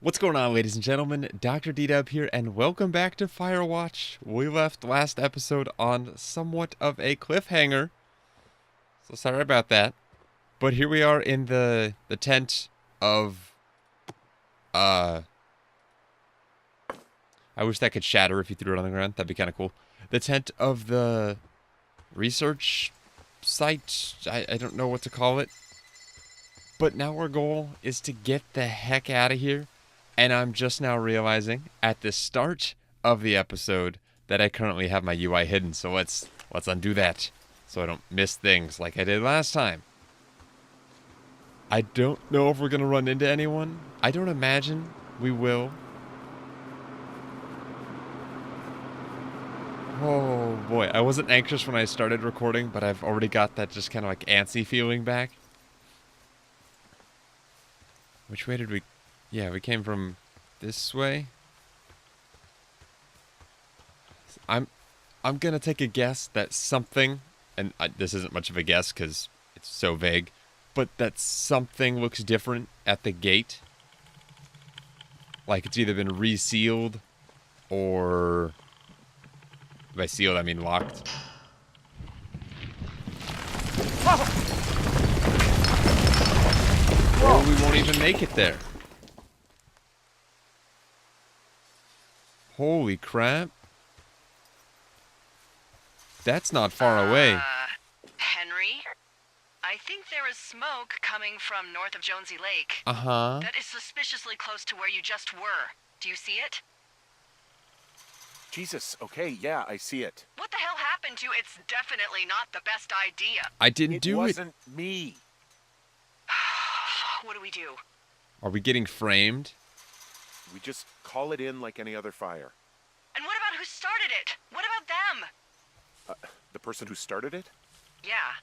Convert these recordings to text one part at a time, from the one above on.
What's going on, ladies and gentlemen? DoctorDDub here, and welcome back to Firewatch. We left last episode on somewhat of a cliffhanger, so sorry about that. But here we are in the tent of, I wish that could shatter if you threw it on the ground. That'd be kind of cool. The tent of the research site. I don't know what to call it. But now our goal is to get the heck out of here. And I'm just now realizing at the start of the episode that I currently have my UI hidden. So let's undo that so I don't miss things like I did last time. I don't know if we're going to run into anyone. I don't imagine we will. Oh boy, I wasn't anxious when I started recording, but I've already got that just kind of like antsy feeling back. Which way did we... Yeah, we came from this way. I'm gonna take a guess that something, and this isn't much of a guess because it's so vague, but that something looks different at the gate. Like it's either been resealed or... By sealed, I mean locked. Or we won't even make it there. Holy crap. That's not far away. Henry? I think there is smoke coming from north of Jonesy Lake. Uh-huh. That is suspiciously close to where you just were. Do you see it? Jesus, okay, yeah, I see it. What the hell happened to you? It's definitely not the best idea. I didn't do it. It wasn't me. What do we do? Are we getting framed? We just call it in like any other fire. And what about who started it? What about them? The person who started it? Yeah.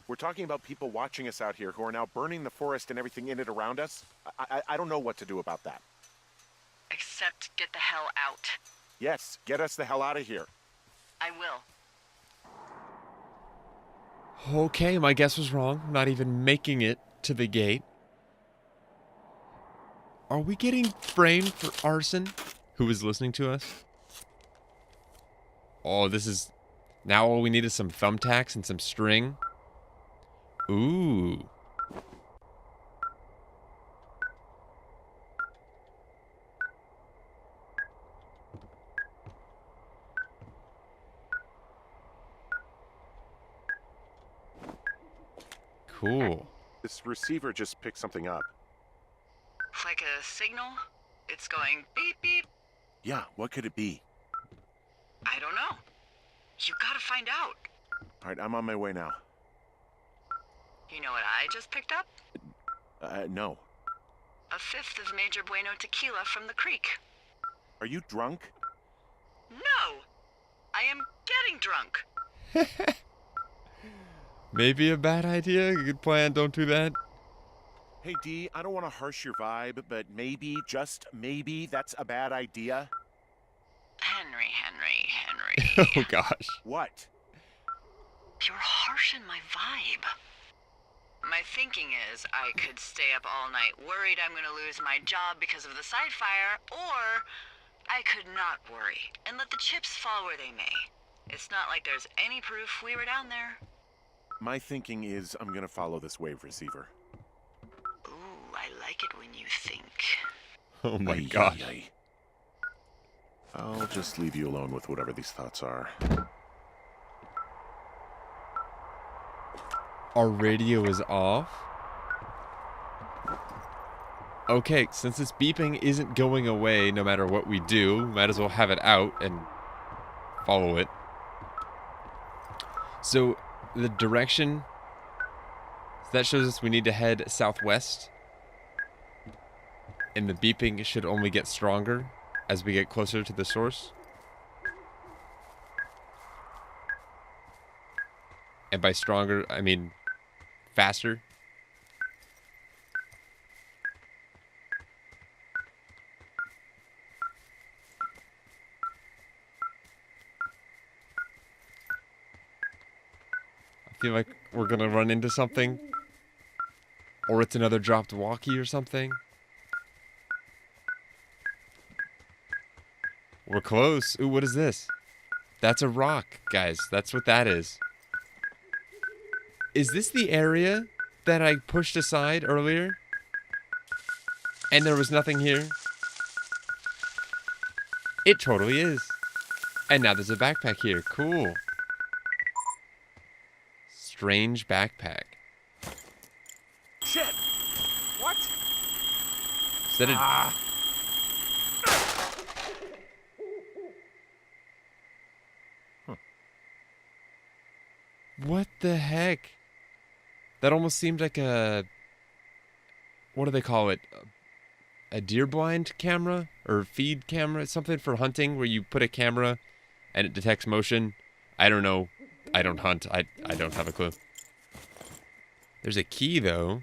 We're talking about people watching us out here who are now burning the forest and everything in it around us. I don't know what to do about that. Except get the hell out. Yes, get us the hell out of here. I will. Okay, my guess was wrong. I'm not even making it to the gate. Are we getting framed for arson? Who is listening to us? Oh, this is... Now all we need is some thumbtacks and some string. Ooh. Cool. This receiver just picked something up. Like a signal? It's going beep beep. Yeah, what could it be? I don't know. You gotta find out. All right, I'm on my way now. You know what I just picked up? No. A fifth of Major Bueno tequila from the creek. Are you drunk? No! I am getting drunk. Maybe a bad idea. Good plan. Don't do that. Hey, D, I don't want to harsh your vibe, but maybe, just maybe, that's a bad idea. Henry. Oh gosh. What? You're harshing my vibe. My thinking is I could stay up all night worried I'm gonna lose my job because of the side fire, or I could not worry and let the chips fall where they may. It's not like there's any proof we were down there. My thinking is I'm gonna follow this wave receiver. Ooh, I like it when you think. Oh my gosh. I'll just leave you alone with whatever these thoughts are. Our radio is off. Okay, since this beeping isn't going away no matter what we do, might as well have it out and follow it. So, the direction that shows us we need to head southwest. And the beeping should only get stronger as we get closer to the source. And by stronger, I mean faster. I feel like we're gonna run into something. Or it's another dropped walkie or something. We're close. Ooh, what is this? That's a rock, guys. That's what that is. Is this the area that I pushed aside earlier? And there was nothing here? It totally is. And now there's a backpack here. Cool. Strange backpack. Shit! What? Is that a... What the heck? That almost seemed like a... What do they call it? A deer blind camera? Or feed camera? Something for hunting where you put a camera and it detects motion. I don't know. I don't hunt. I don't have a clue. There's a key, though.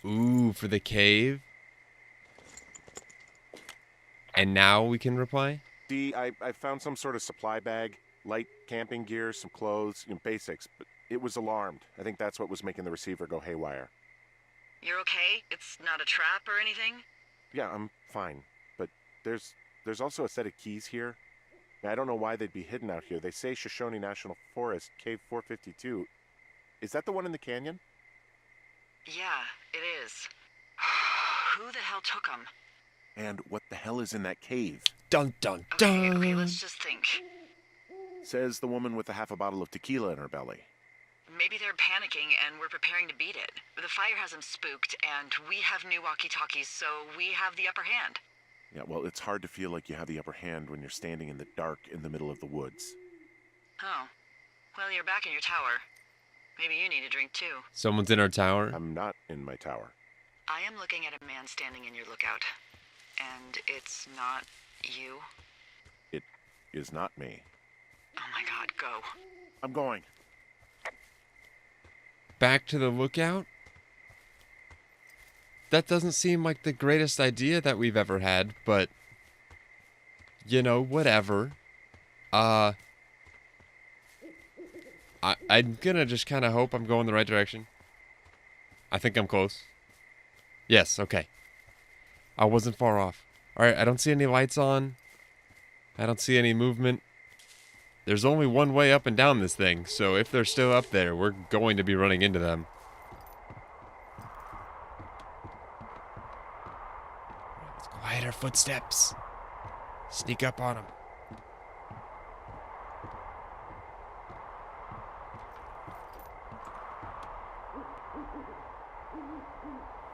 Ooh, for the cave. And now we can reply? D, I found some sort of supply bag. Light camping gear, some clothes, basics. But it was alarmed. I think that's what was making the receiver go haywire. You're okay? It's not a trap or anything? Yeah, I'm fine. But there's also a set of keys here. I don't know why they'd be hidden out here. They say Shoshone National Forest, Cave 452. Is that the one in the canyon? Yeah, it is. Who the hell took them? And what the hell is in that cave? Dun dun dun! Okay, let's just think. Says the woman with a half a bottle of tequila in her belly. Maybe they're panicking and we're preparing to beat it. The fire has them spooked, and we have new walkie-talkies, so we have the upper hand. Yeah, well, it's hard to feel like you have the upper hand when you're standing in the dark in the middle of the woods. Oh. Well, you're back in your tower. Maybe you need a drink, too. Someone's in our tower. I'm not in my tower. I am looking at a man standing in your lookout. And it's not you? It is not me. Oh my god, go. I'm going. Back to the lookout? That doesn't seem like the greatest idea that we've ever had, but... You know, whatever. I'm gonna just kind of hope I'm going the right direction. I think I'm close. Yes, okay. I wasn't far off. Alright, I don't see any lights on. I don't see any movement. There's only one way up and down this thing, so if they're still up there, we're going to be running into them. Let's quiet our footsteps. Sneak up on them.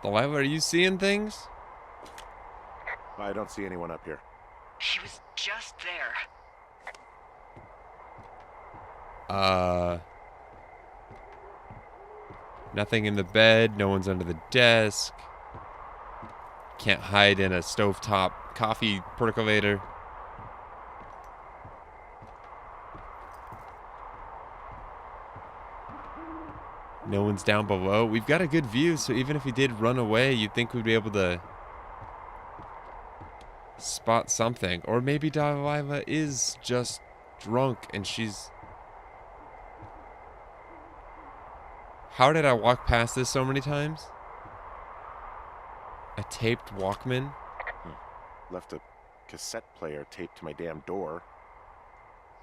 Delilah, are you seeing things? I don't see anyone up here. He was just there. Nothing in the bed, no one's under the desk. Can't hide in a stovetop coffee percolator. No one's down below. We've got a good view, so even if he did run away, you'd think we'd be able to spot something. Or maybe Delilah is just drunk and she's... How did I walk past this so many times? A taped Walkman? Left a cassette player taped to my damn door.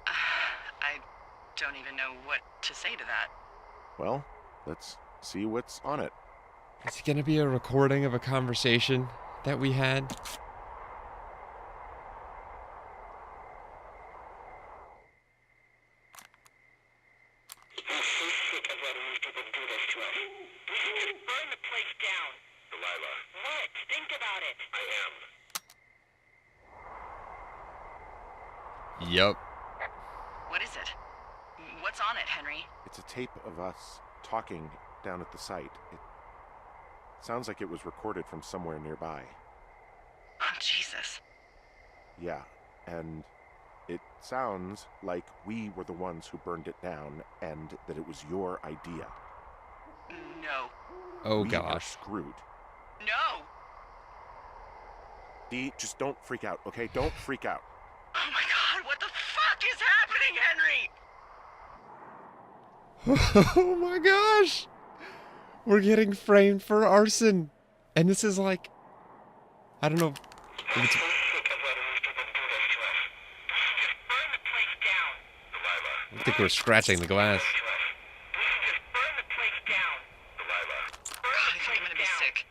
I don't even know what to say to that. Well, let's see what's on it. Is it gonna be a recording of a conversation that we had? Burn the place down. Delilah, What? Think about it. I am. Yup. What is it? What's on it, Henry? It's a tape of us talking down at the site. It sounds like it was recorded from somewhere nearby. Oh, Jesus. Yeah, and it sounds like we were the ones who burned it down and that it was your idea. No. Oh We are gosh. screwed. No! Dee, just don't freak out, okay? Don't freak out. Oh my god, what the fuck is happening, Henry? Oh my gosh! We're getting framed for arson. And this is like... I don't know if it's think we're scratching the glass. God, I think I'm gonna be sick.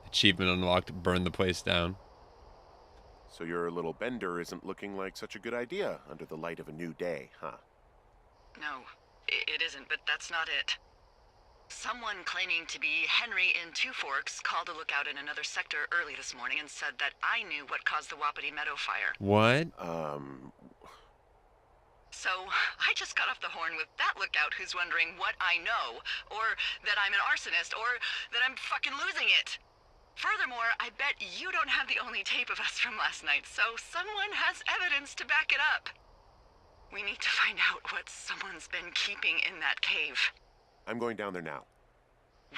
Achievement unlocked, burn the place down. So your little bender isn't looking like such a good idea under the light of a new day, huh? No, it isn't, but that's not it. Someone claiming to be Henry in Two Forks called a lookout in another sector early this morning and said that I knew what caused the Wapiti Meadow fire. What? So, I just got off the horn with that lookout who's wondering what I know, or that I'm an arsonist, or that I'm fucking losing it. Furthermore, I bet you don't have the only tape of us from last night, so someone has evidence to back it up. We need to find out what someone's been keeping in that cave. I'm going down there now.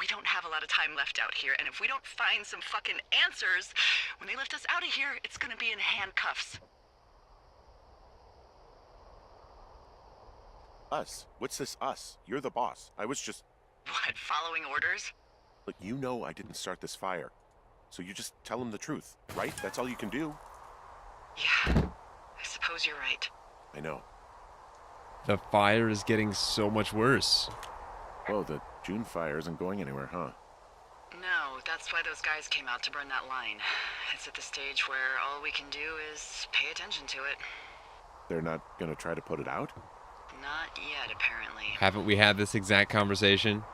We don't have a lot of time left out here, and if we don't find some fucking answers, when they lift us out of here, it's gonna be in handcuffs. Us? What's this us? You're the boss. I was just... What, following orders? Look, you know I didn't start this fire. So you just tell him the truth, right? That's all you can do. Yeah, I suppose you're right. I know. The fire is getting so much worse. Whoa, the June fire isn't going anywhere, huh? No, that's why those guys came out to burn that line. It's at the stage where all we can do is pay attention to it. They're not gonna try to put it out? Not yet, apparently. Haven't we had this exact conversation?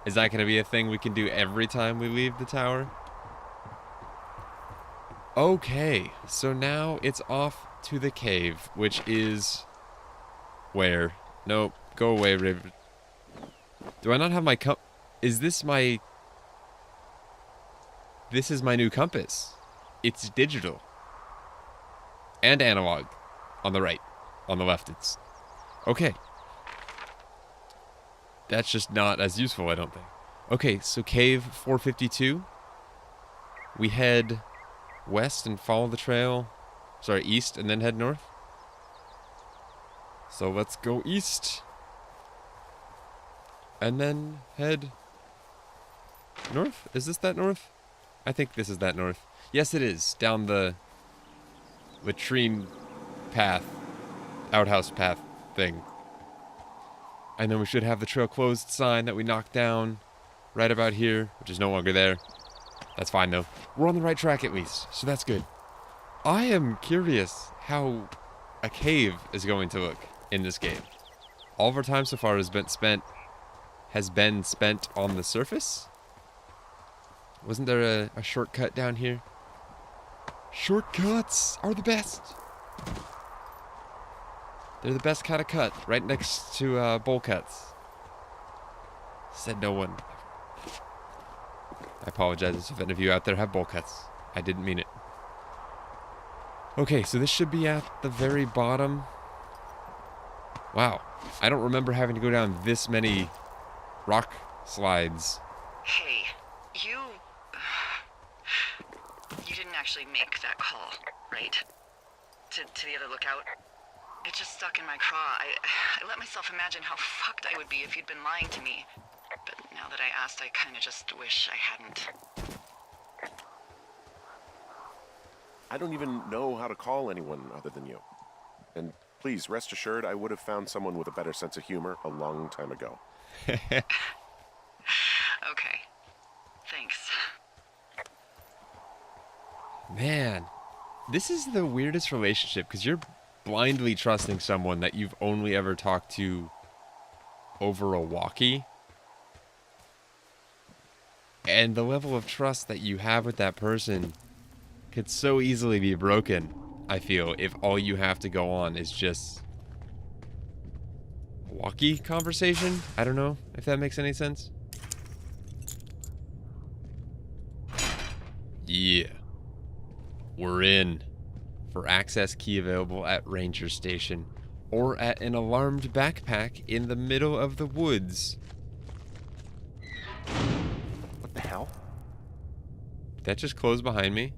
Is that going to be a thing we can do every time we leave the tower? Okay, so now it's off to the cave, which is... Where? Nope, go away, River. Do I not have my Is this my... This is my new compass. It's digital. And analog. On the right. On the left, it's... Okay. That's just not as useful, I don't think. Okay, so cave 452. We head west and follow the trail. Sorry, east and then head north. So let's go east. And then head north? Is this that north? I think this is that north. Yes, it is. Down the latrine path. Outhouse path thing. And then we should have the trail closed sign that we knocked down right about here, which is no longer there. That's fine though. We're on the right track at least, so that's good. I am curious how a cave is going to look in this game. All of our time so far has been spent on the surface. Wasn't there a shortcut down here? Shortcuts are the best. They're the best kind of cut, right next to bowl cuts. Said no one. I apologize if any of you out there have bowl cuts. I didn't mean it. Okay, so this should be at the very bottom. Wow, I don't remember having to go down this many rock slides. Hey, you didn't actually make that call, right? To the other lookout? It just stuck in my craw. I let myself imagine how fucked I would be if you'd been lying to me. But now that I asked, I kind of just wish I hadn't. I don't even know how to call anyone other than you. And please, rest assured, I would have found someone with a better sense of humor a long time ago. Okay. Thanks. Man, this is the weirdest relationship, because you're blindly trusting someone that you've only ever talked to over a walkie. And the level of trust that you have with that person could so easily be broken, I feel, if all you have to go on is just a walkie conversation. I don't know if that makes any sense. Yeah. We're in. For access key available at Ranger Station. Or at an alarmed backpack in the middle of the woods. What the hell? Did that just close behind me?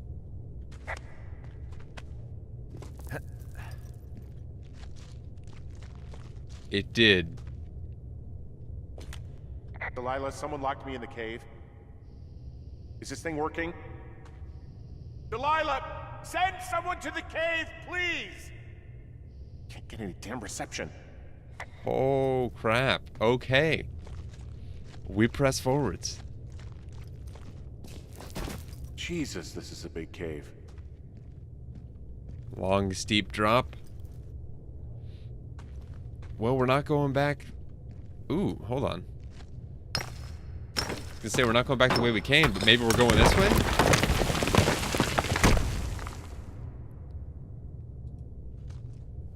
It did. Delilah, someone locked me in the cave. Is this thing working? Delilah! Send someone to the cave, please! Can't get any damn reception. Oh, crap. Okay. We press forwards. Jesus, this is a big cave. Long, steep drop. Well, we're not going back. Ooh, hold on. I was gonna say we're not going back the way we came, but maybe we're going this way?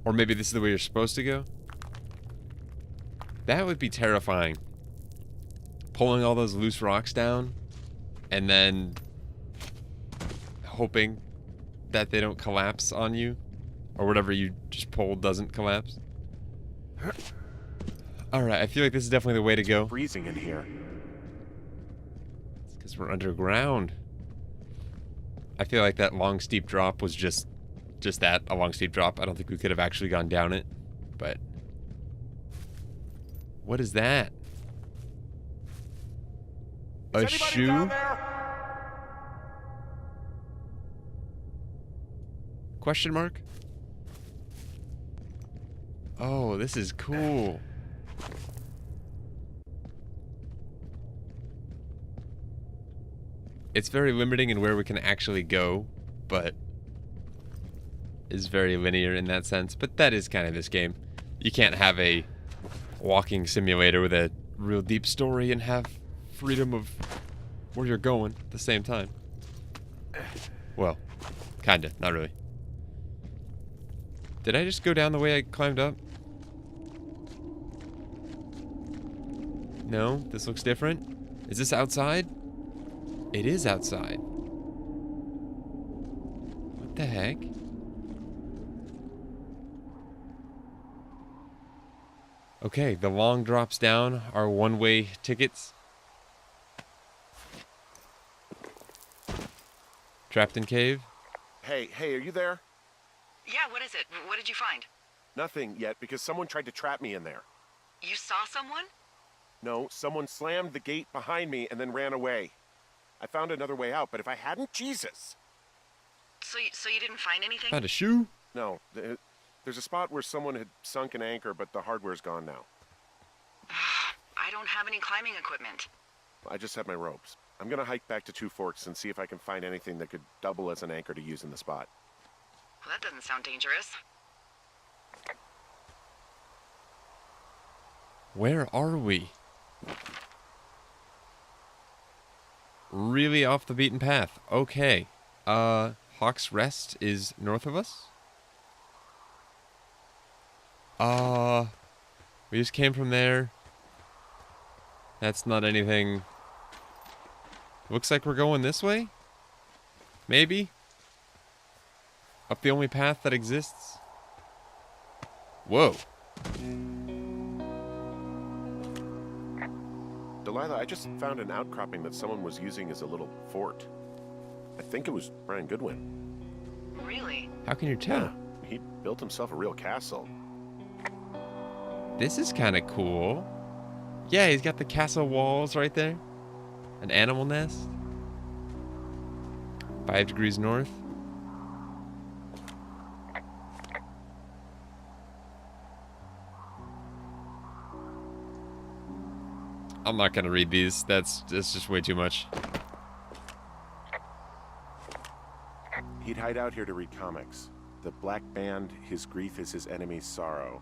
Or maybe this is the way you're supposed to go? That would be terrifying. Pulling all those loose rocks down and then hoping that they don't collapse on you, or whatever you just pulled doesn't collapse. Alright, I feel like this is definitely the way to go. Freezing in here. It's because we're underground. I feel like that long steep drop was just that, a long steep drop. I don't think we could have actually gone down it, but... What is that? A shoe? Down there? Question mark? Oh, this is cool. It's very limiting in where we can actually go, but is very linear in that sense. But that is kind of this game. You can't have a walking simulator with a real deep story and have freedom of where you're going at the same time. Well, kinda, not really. Did I just go down the way I climbed up? No, this looks different. Is this outside? It is outside. What the heck? Okay, the long drops down are one-way tickets. Trapped in cave? Hey, are you there? Yeah, what is it? What did you find? Nothing yet, because someone tried to trap me in there. You saw someone? No, someone slammed the gate behind me and then ran away. I found another way out, but if I hadn't, Jesus! So you didn't find anything? Found a shoe? No, there's a spot where someone had sunk an anchor, but the hardware's gone now. I don't have any climbing equipment. I just have my ropes. I'm gonna hike back to Two Forks and see if I can find anything that could double as an anchor to use in the spot. Well, that doesn't sound dangerous. Where are we? Really off the beaten path. Okay. Hawk's Rest is north of us? We just came from there. That's not anything. Looks like we're going this way? Maybe? Up the only path that exists? Whoa. Delilah, I just found an outcropping that someone was using as a little fort. I think it was Brian Goodwin. Really? How can you tell? Yeah, he built himself a real castle. This is kind of cool. Yeah, he's got the castle walls right there. An animal nest. 5 degrees north. I'm not gonna read these. That's just way too much. He'd hide out here to read comics. The Black Band, his grief is his enemy's sorrow.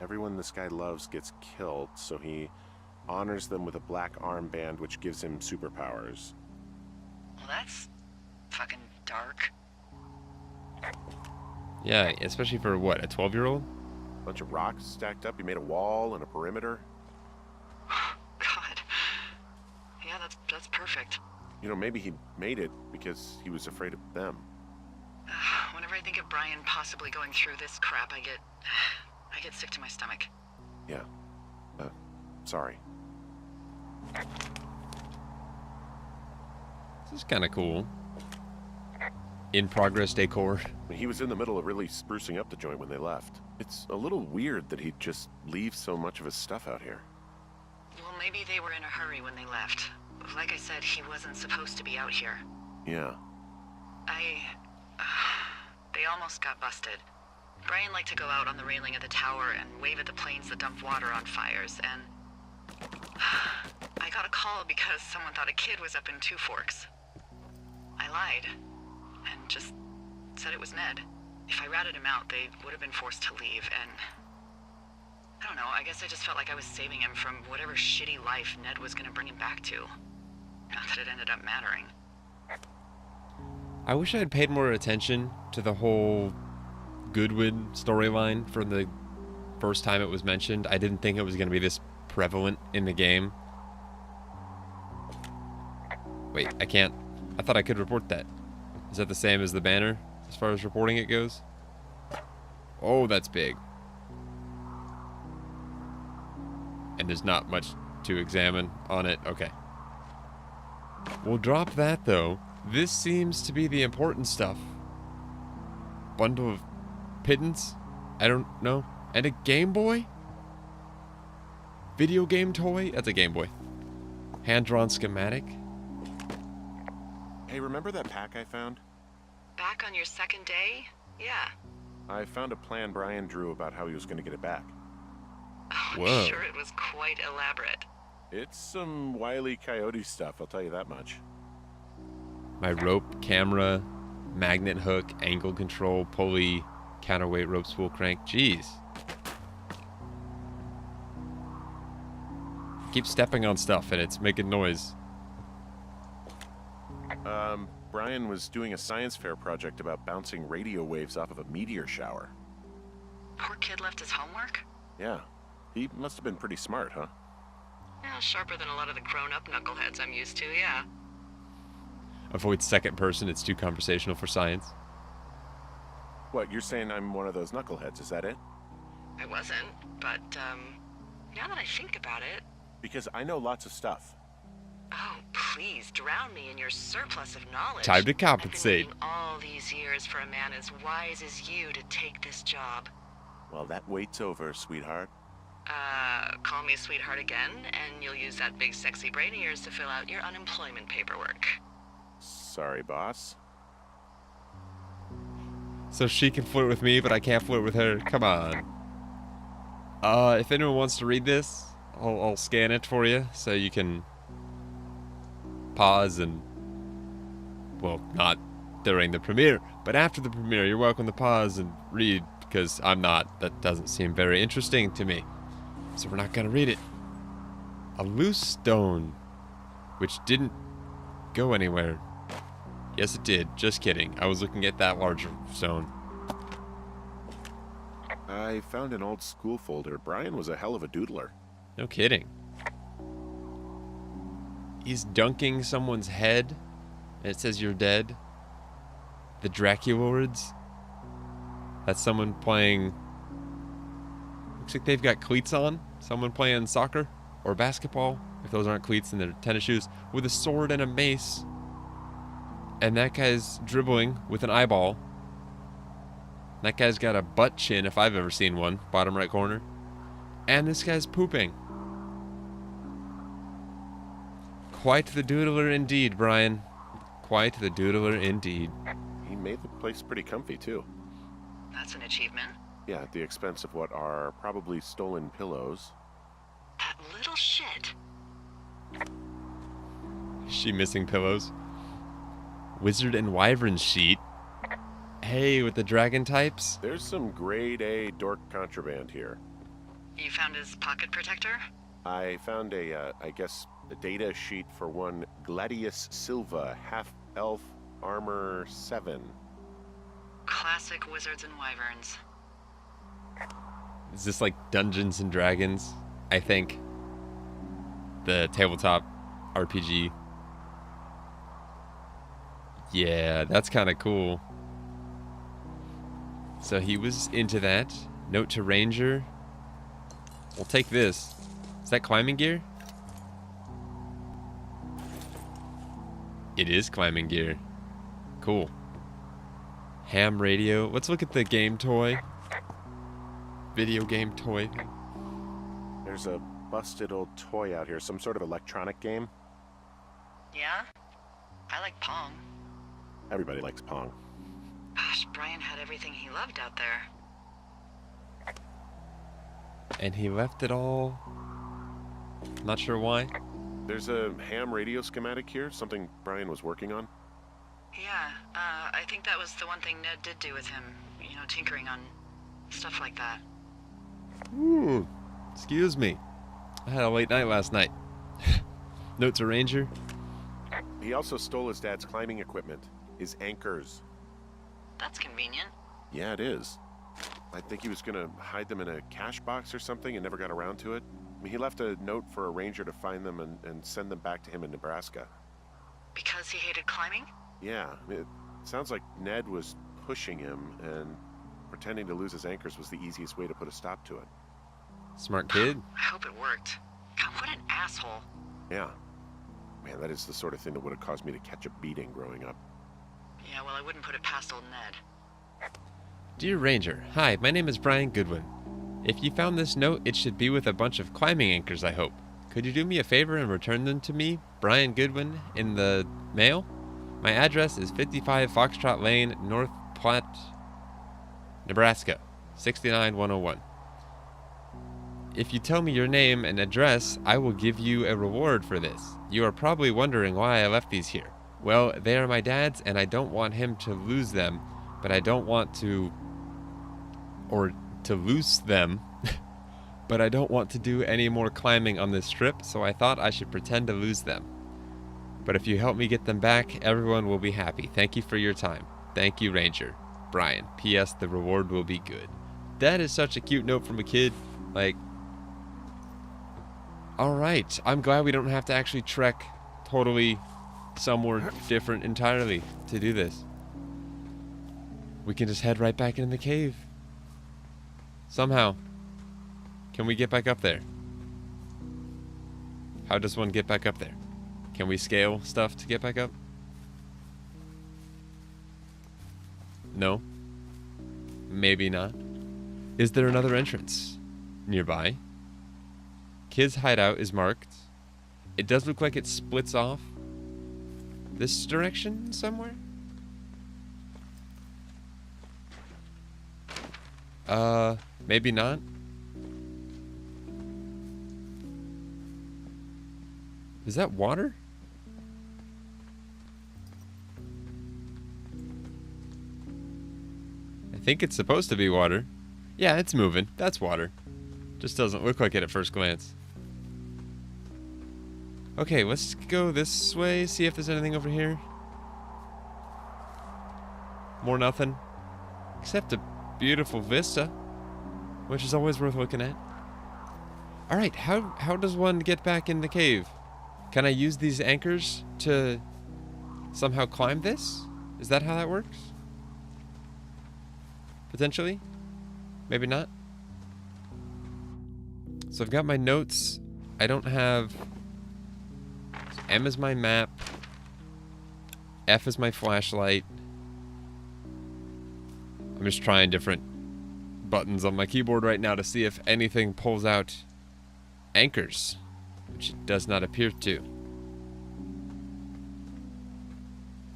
Everyone this guy loves gets killed, so he honors them with a black armband which gives him superpowers. Well, that's fucking dark. Yeah, especially for what, a 12-year-old? Bunch of rocks stacked up, he made a wall and a perimeter. God. Yeah, that's perfect. You know, maybe he made it because he was afraid of them. Whenever I think of Brian possibly going through this crap, I get sick to my stomach. Yeah. Sorry. This is kind of cool. In progress decor. He was in the middle of really sprucing up the joint when they left. It's a little weird that he'd just leave so much of his stuff out here. Well, maybe they were in a hurry when they left. Like I said, he wasn't supposed to be out here. Yeah. They almost got busted. Brian liked to go out on the railing of the tower and wave at the planes that dumped water on fires, and I got a call because someone thought a kid was up in Two Forks. I lied, and just said it was Ned. If I ratted him out, they would have been forced to leave, and I don't know, I guess I just felt like I was saving him from whatever shitty life Ned was gonna bring him back to. Not that it ended up mattering. I wish I had paid more attention to the whole Goodwood storyline from the first time it was mentioned. I didn't think it was going to be this prevalent in the game. Wait, I can't. I thought I could report that. Is that the same as the banner as far as reporting it goes? Oh, that's big. And there's not much to examine on it. Okay. We'll drop that, though. This seems to be the important stuff. Bundle of pittance? I don't know. And a Game Boy? Video game toy? That's a Game Boy. Hand-drawn schematic? Hey, remember that pack I found? Back on your second day? Yeah. I found a plan Brian drew about how he was going to get it back. Oh, I'm Whoa. sure it was quite elaborate. It's some Wile E. Coyote stuff, I'll tell you that much. My rope, camera, magnet hook, angle control, pulley, counterweight rope spool crank. Jeez. Keep stepping on stuff and it's making noise. Brian was doing a science fair project about bouncing radio waves off of a meteor shower. Poor kid left his homework? Yeah. He must have been pretty smart, huh? Yeah, sharper than a lot of the grown-up knuckleheads I'm used to, yeah. Avoid second person, it's too conversational for science. What, you're saying I'm one of those knuckleheads, is that it? I wasn't, but, now that I think about it... Because I know lots of stuff. Oh, please, drown me in your surplus of knowledge. Time to compensate. I've been waiting all these years for a man as wise as you to take this job. Well, that wait's over, sweetheart. Call me sweetheart again, and you'll use that big sexy brain of yours to fill out your unemployment paperwork. Sorry, boss. So she can flirt with me, but I can't flirt with her. Come on. If anyone wants to read this, I'll scan it for you so you can pause and, well, not during the premiere, but after the premiere, you're welcome to pause and read, because I'm not. That doesn't seem very interesting to me. So we're not going to read it. A loose stone, which didn't go anywhere. Yes, it did. Just kidding. I was looking at that larger stone. I found an old school folder. Brian was a hell of a doodler. No kidding. He's dunking someone's head, and it says you're dead. The Dracula words. That's someone playing... Looks like they've got cleats on. Someone playing soccer or basketball. If those aren't cleats, then they're tennis shoes. With a sword and a mace. And that guy's dribbling with an eyeball. That guy's got a butt chin if I've ever seen one. Bottom right corner. And this guy's pooping. Quite the doodler indeed, Brian. Quite the doodler indeed. He made the place pretty comfy, too. That's an achievement. Yeah, at the expense of what are probably stolen pillows. That little shit. Is she missing pillows? Wizard and Wyvern sheet. Hey, with the dragon types? There's some grade A dork contraband here. You found his pocket protector? I found a data sheet for one Gladius Silva, half-elf armor 7. Classic wizards and wyverns. Is this like Dungeons and Dragons? I think. The tabletop RPG. Yeah, that's kind of cool. So he was into that. Note to Ranger. We'll take this. Is that climbing gear? It is climbing gear. Cool. Ham radio. Let's look at the game toy. Video game toy. There's a busted old toy out here, some sort of electronic game. Yeah? I like Pong. Everybody likes Pong. Gosh, Brian had everything he loved out there. And he left it all. Not sure why. There's a ham radio schematic here, something Brian was working on. Yeah, I think that was the one thing Ned did do with him. You know, tinkering on stuff like that. Ooh, excuse me. I had a late night last night. Note to Ranger. He also stole his dad's climbing equipment, his anchors. That's convenient. Yeah, it is. I think he was gonna hide them in a cash box or something and never got around to it. I mean, he left a note for a ranger to find them and send them back to him in Nebraska. Because he hated climbing? Yeah, it sounds like Ned was pushing him, and pretending to lose his anchors was the easiest way to put a stop to it. Smart kid. I hope it worked. God, what an asshole. Yeah. Man, that is the sort of thing that would have caused me to catch a beating growing up. Yeah, well, I wouldn't put it past old Ned. Dear Ranger, hi, my name is Brian Goodwin. If you found this note, it should be with a bunch of climbing anchors, I hope. Could you do me a favor and return them to me, Brian Goodwin, in the mail? My address is 55 Foxtrot Lane, North Platte, Nebraska, 69101. If you tell me your name and address, I will give you a reward for this. You are probably wondering why I left these here. Well, they are my dad's, and I don't want him to lose them, but I don't want to... or to loose them, but I don't want to do any more climbing on this trip, so I thought I should pretend to lose them. But if you help me get them back, everyone will be happy. Thank you for your time. Thank you, Ranger. Brian. P.S. The reward will be good. That is such a cute note from a kid. Like, alright, I'm glad we don't have to actually trek totally somewhere different entirely to do this. We can just head right back into the cave. Somehow. Can we get back up there? How does one get back up there? Can we scale stuff to get back up? No? Maybe not. Is there another entrance nearby? Kid's hideout is marked. It does look like it splits off this direction somewhere. Maybe not. Is that water? I think it's supposed to be water. Yeah, it's moving. That's water. Just doesn't look like it at first glance. Okay, let's go this way, see if there's anything over here. More nothing. Except a beautiful vista, which is always worth looking at. Alright, how does one get back in the cave? Can I use these anchors to somehow climb this? Is that how that works? Potentially? Maybe not? So I've got my notes. I don't have... M is my map. F is my flashlight. I'm just trying different buttons on my keyboard right now to see if anything pulls out anchors, which it does not appear to.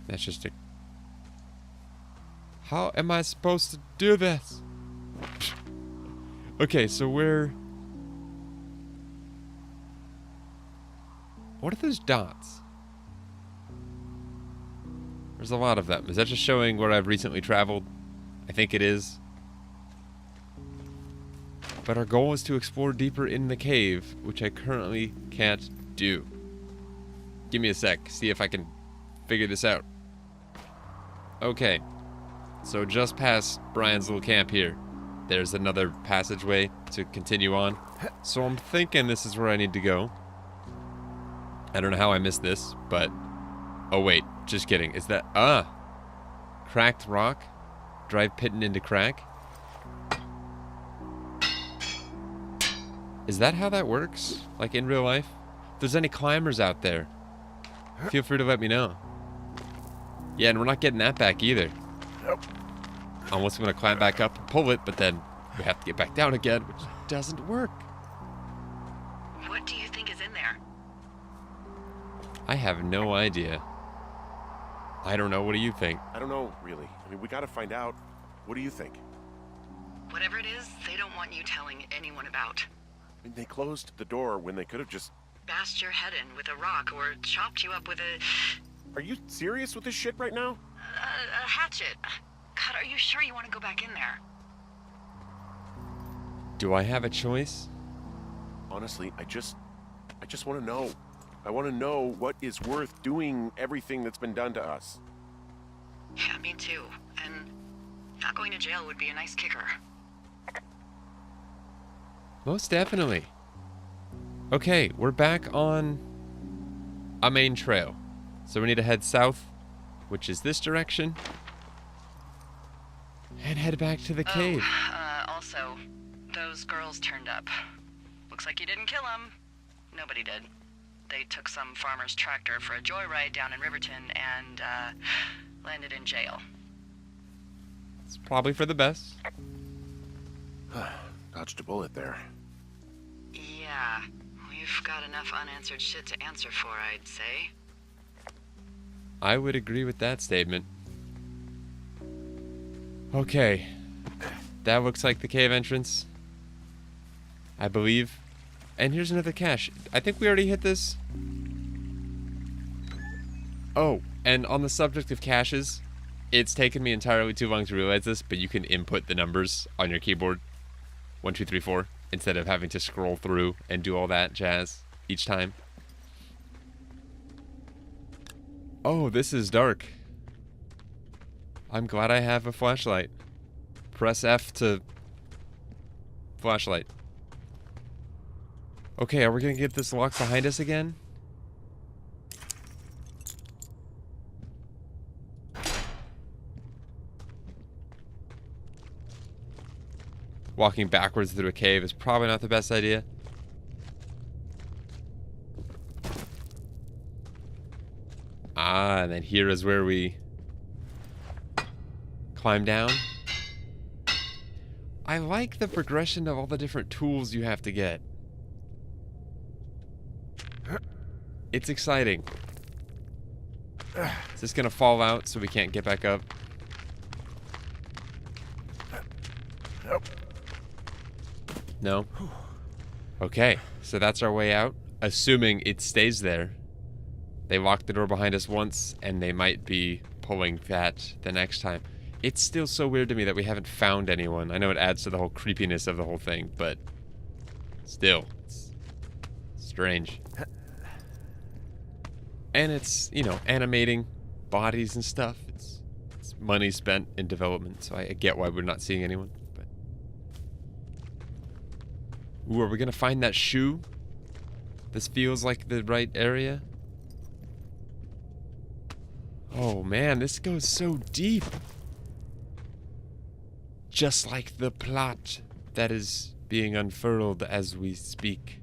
That's just a... How am I supposed to do this? Okay, so we're... What are those dots? There's a lot of them. Is that just showing where I've recently traveled? I think it is. But our goal is to explore deeper in the cave, which I currently can't do. Give me a sec, see if I can figure this out. Okay. So just past Brian's little camp here, there's another passageway to continue on. So I'm thinking this is where I need to go. I don't know how I missed this, but... Oh wait, just kidding. Is that... Cracked rock? Drive pitting into crack? Is that how that works? Like in real life? If there's any climbers out there, feel free to let me know. Yeah, and we're not getting that back either. Nope. Almost gonna climb back up and pull it, but then we have to get back down again, which doesn't work. What do you think is in there? I have no idea. I don't know. What do you think? I don't know, really. I mean, we gotta find out. What do you think? Whatever it is, they don't want you telling anyone about. I mean, they closed the door when they could have just... Bashed your head in with a rock or chopped you up with a Are you serious with this shit right now? hatchet. God, are you sure you want to go back in there? Do I have a choice? Honestly, I just want to know. I want to know what is worth doing everything that's been done to us. Yeah, me too. And not going to jail would be a nice kicker. Most definitely. Okay, we're back on a main trail. So we need to head south, which is this direction, and head back to the cave. Also, those girls turned up. Looks like you didn't kill them. Nobody did. They took some farmer's tractor for a joyride down in Riverton and, landed in jail. It's probably for the best. Dodged a bullet there. Yeah, we've got enough unanswered shit to answer for, I'd say. I would agree with that statement. Okay. That looks like the cave entrance, I believe. And here's another cache. I think we already hit this. Oh, and on the subject of caches, it's taken me entirely too long to realize this, but you can input the numbers on your keyboard. 1, 2, 3, 4, instead of having to scroll through and do all that jazz each time. Oh, this is dark. I'm glad I have a flashlight. Press F to flashlight. Okay, are we gonna get this locked behind us again? Walking backwards through a cave is probably not the best idea. Ah, and then here is where we climb down. I like the progression of all the different tools you have to get. It's exciting. Is this gonna fall out so we can't get back up? Nope. No? Okay, so that's our way out. Assuming it stays there. They locked the door behind us once, and they might be pulling that the next time. It's still so weird to me that we haven't found anyone. I know it adds to the whole creepiness of the whole thing, but still, it's strange. And it's, you know, animating bodies and stuff. It's money spent in development, so I get why we're not seeing anyone. But ooh, are we gonna find that shoe? This feels like the right area. Oh man, this goes so deep. Just like the plot that is being unfurled as we speak.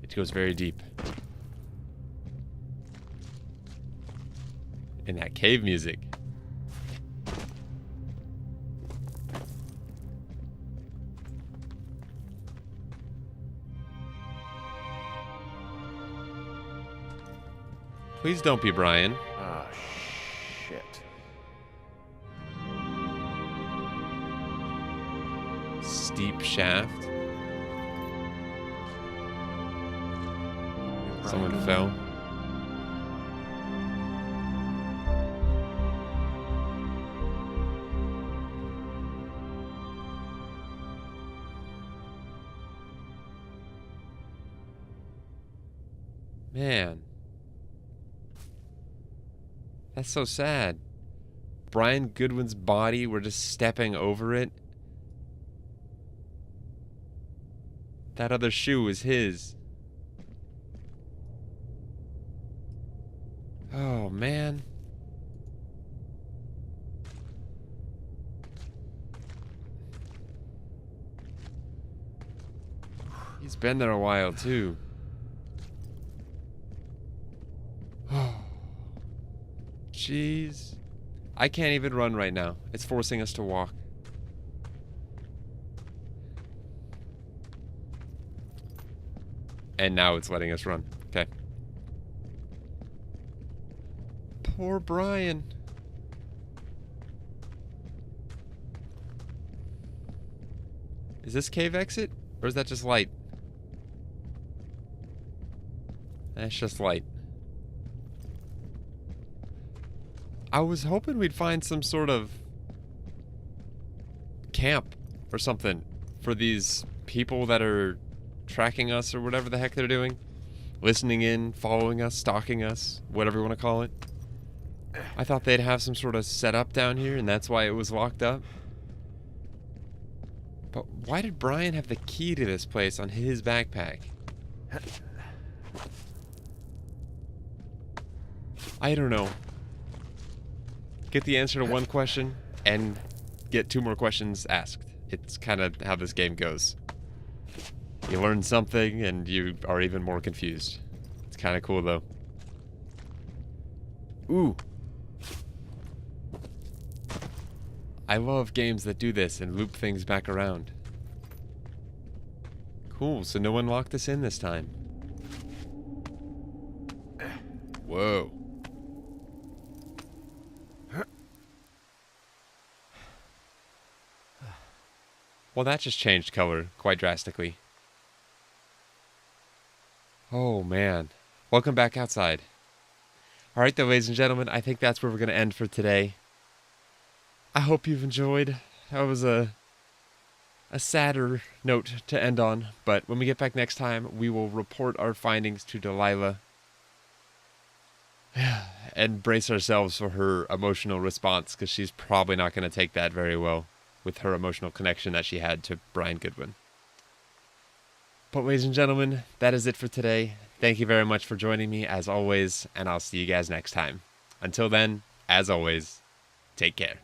It goes very deep. And that cave music. Please don't be Brian. Ah, shit. Steep shaft. Someone fell. Man. That's so sad. Brian Goodwin's body, we're just stepping over it. That other shoe is his. Oh, man. He's been there a while, too. Oh. Jeez. I can't even run right now. It's forcing us to walk. And now it's letting us run. Okay. Poor Brian. Is this cave exit? Or is that just light? That's just light. I was hoping we'd find some sort of camp or something for these people that are tracking us or whatever the heck they're doing. Listening in, following us, stalking us, whatever you want to call it. I thought they'd have some sort of setup down here and that's why it was locked up. But why did Brian have the key to this place on his backpack? I don't know. Get the answer to one question and get 2 more questions asked. It's kind of how this game goes. You learn something and you are even more confused. It's kind of cool though. Ooh. I love games that do this and loop things back around. Cool, so no one locked us in this time. Whoa. Well, that just changed color quite drastically. Oh, man. Welcome back outside. Alright, though, ladies and gentlemen, I think that's where we're going to end for today. I hope you've enjoyed. That was a sadder note to end on, but when we get back next time, we will report our findings to Delilah and brace ourselves for her emotional response, because she's probably not going to take that very well with her emotional connection that she had to Brian Goodwin. But ladies and gentlemen, that is it for today. Thank you very much for joining me, as always, and I'll see you guys next time. Until then, as always, take care.